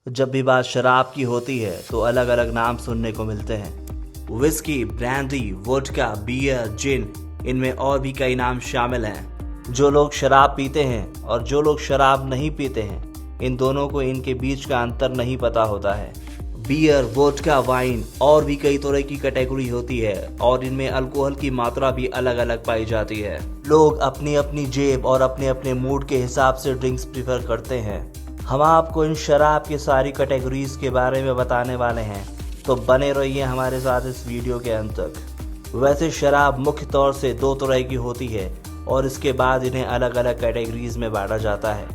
जब भी बात शराब की होती है तो अलग अलग नाम सुनने को मिलते हैं। विस्की, ब्रांडी, वोडका, बियर, जिन, इनमें और भी कई नाम शामिल हैं। जो लोग शराब पीते हैं और जो लोग शराब नहीं पीते हैं, इन दोनों को इनके बीच का अंतर नहीं पता होता है। बियर, वोडका, वाइन और भी कई तरह की कैटेगरी होती है और इनमें अल्कोहल की मात्रा भी अलग अलग पाई जाती है। लोग अपनी अपनी जेब और अपने अपने मूड के हिसाब से ड्रिंक्स प्रीफर करते हैं। हम आपको इन शराब की सारी कैटेगरीज के बारे में बताने वाले हैं, तो बने रहिए हमारे साथ इस वीडियो के अंत तक। वैसे शराब मुख्य तौर से दो तरह की होती है और इसके बाद इन्हें अलग अलग कैटेगरीज में बांटा जाता है।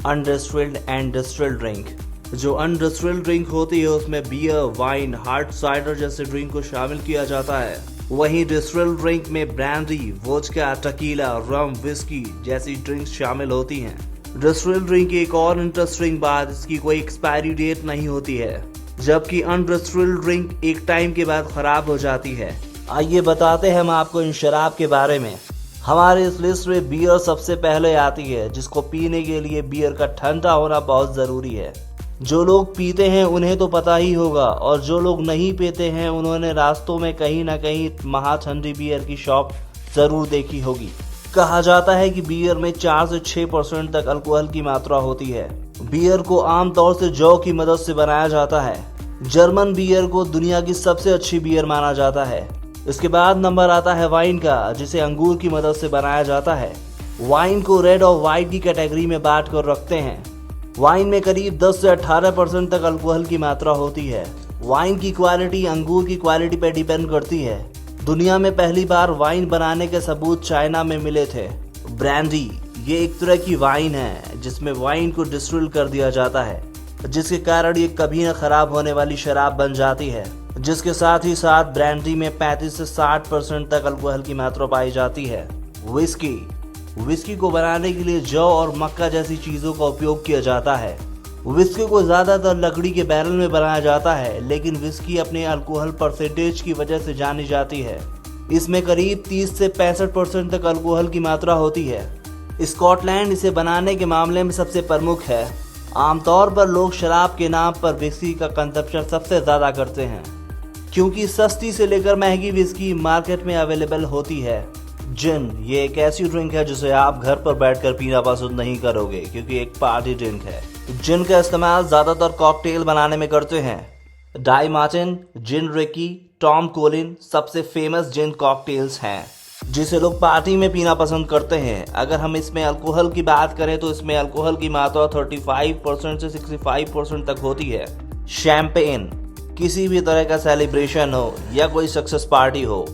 अनडिस्टिल्ड एंड डिस्टिल्ड ड्रिंक। जो अनडिस्टिल्ड ड्रिंक होती है उसमें बियर, वाइन, हार्ड साइडर जैसे ड्रिंक को शामिल किया जाता है। वहीं डिस्टिल्ड ड्रिंक में ब्रांडी, वोडका, टकीला, रम, विस्की जैसी ड्रिंक्स शामिल होती हैं। डिस्टिल्ड ड्रिंक की एक और इंटरेस्टिंग बात, इसकी कोई एक्सपायरी डेट नहीं होती है, जबकि अनडिस्टिल्ड ड्रिंक एक टाइम के बाद खराब हो जाती है। आइए बताते हैं हम आपको इन शराब के बारे में। हमारे इस लिस्ट में बियर सबसे पहले आती है, जिसको पीने के लिए बियर का ठंडा होना बहुत जरूरी है। जो लोग पीते हैं उन्हें तो पता ही होगा, और जो लोग नहीं पीते हैं उन्होंने रास्तों में कहीं ना कहीं महाठंडी बियर की शॉप जरूर देखी होगी। कहा जाता है कि बियर में 4 से 6% तक अल्कोहल की मात्रा होती है। बियर को आमतौर से जौ की मदद से बनाया जाता है। जर्मन बियर को दुनिया की सबसे अच्छी बियर माना जाता है। इसके बाद नंबर आता है वाइन का, जिसे अंगूर की मदद से बनाया जाता है। वाइन को रेड और व्हाइट की कैटेगरी में बांट कर रखते हैं। वाइन में करीब 10 से 18% तक अल्कोहल की मात्रा होती है। वाइन की क्वालिटी अंगूर की क्वालिटी पर डिपेंड करती है। दुनिया में पहली बार वाइन बनाने के सबूत चाइना में मिले थे। ब्रांडी, ये एक तरह की वाइन है जिसमें वाइन को डिस्टिल कर दिया जाता है, जिसके कारण ये कभी न खराब होने वाली शराब बन जाती है। जिसके साथ ही साथ ब्रांडी में 35 से 60% तक अल्कोहल की मात्रा पाई जाती है। विस्की को बनाने के लिए जौ और मक्का जैसी चीजों का उपयोग किया जाता है। विस्की को ज्यादातर लकड़ी के बैरल में बनाया जाता है, लेकिन विस्की अपने अल्कोहल परसेंटेज की वजह से जानी जाती है। इसमें करीब 30 से 65% तक अल्कोहल की मात्रा होती है। स्कॉटलैंड इसे बनाने के मामले में सबसे प्रमुख है। आमतौर पर लोग शराब के नाम पर विस्की का कंजप्शन सबसे ज्यादा करते हैं, क्योंकि सस्ती से लेकर महंगी विस्की मार्केट में अवेलेबल होती है। जिन, ये एक ऐसी ड्रिंक है जिसे आप घर पर बैठकर पीना पसंद नहीं करोगे, क्योंकि एक पार्टी ड्रिंक है। जिन का इस्तेमाल ज्यादातर कॉकटेल बनाने में करते हैं। डाई मार्टिन, जिन रिकी, टॉम कोलिन सबसे फेमस जिन कॉकटेल्स हैं, जिसे लोग पार्टी में पीना पसंद करते हैं। अगर हम इसमें अल्कोहल की बात करें तो इसमें अल्कोहल की मात्रा 35% से 65% तक होती है। शैंपेन, किसी भी तरह का सेलिब्रेशन हो या कोई सक्सेस पार्टी हो,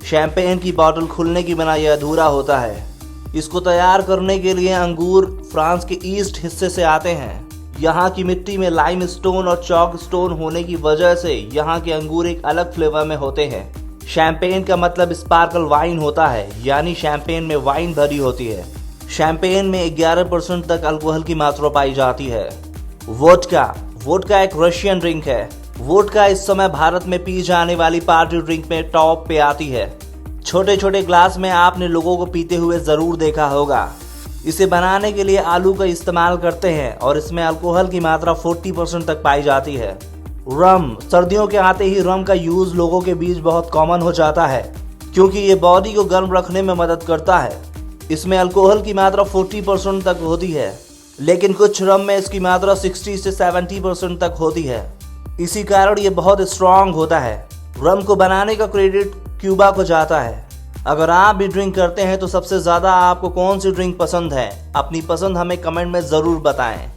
शैंपेन की बॉटल खुलने की बिना यह अधूरा होता है। इसको तैयार करने के लिए अंगूर फ्रांस के ईस्ट हिस्से से आते हैं। यहाँ की मिट्टी में लाइम स्टोन और चॉक स्टोन होने की वजह से यहाँ के अंगूर एक अलग फ्लेवर में होते हैं। शैंपेन का मतलब स्पार्कल वाइन होता है, यानी शैंपेन में वाइन भरी होती है। शैंपेन में 11% तक अल्कोहल की मात्रा पाई जाती है। वोडका एक रशियन ड्रिंक है। वोडका इस समय भारत में पी जाने वाली पार्टी ड्रिंक में टॉप पे आती है। छोटे छोटे ग्लास में आपने लोगों को पीते हुए जरूर देखा होगा। इसे बनाने के लिए आलू का इस्तेमाल करते हैं और इसमें अल्कोहल की मात्रा 40% तक पाई जाती है। रम, सर्दियों के आते ही रम का यूज लोगों के बीच बहुत कॉमन हो जाता है, क्योंकि ये बॉडी को गर्म रखने में मदद करता है। इसमें अल्कोहल की मात्रा 40% तक होती है, लेकिन कुछ रम में इसकी मात्रा 60 से 70% तक होती है। इसी कारण ये बहुत स्ट्रांग होता है। रम को बनाने का क्रेडिट क्यूबा को जाता है। अगर आप भी ड्रिंक करते हैं तो सबसे ज्यादा आपको कौन सी ड्रिंक पसंद है? अपनी पसंद हमें कमेंट में जरूर बताएं।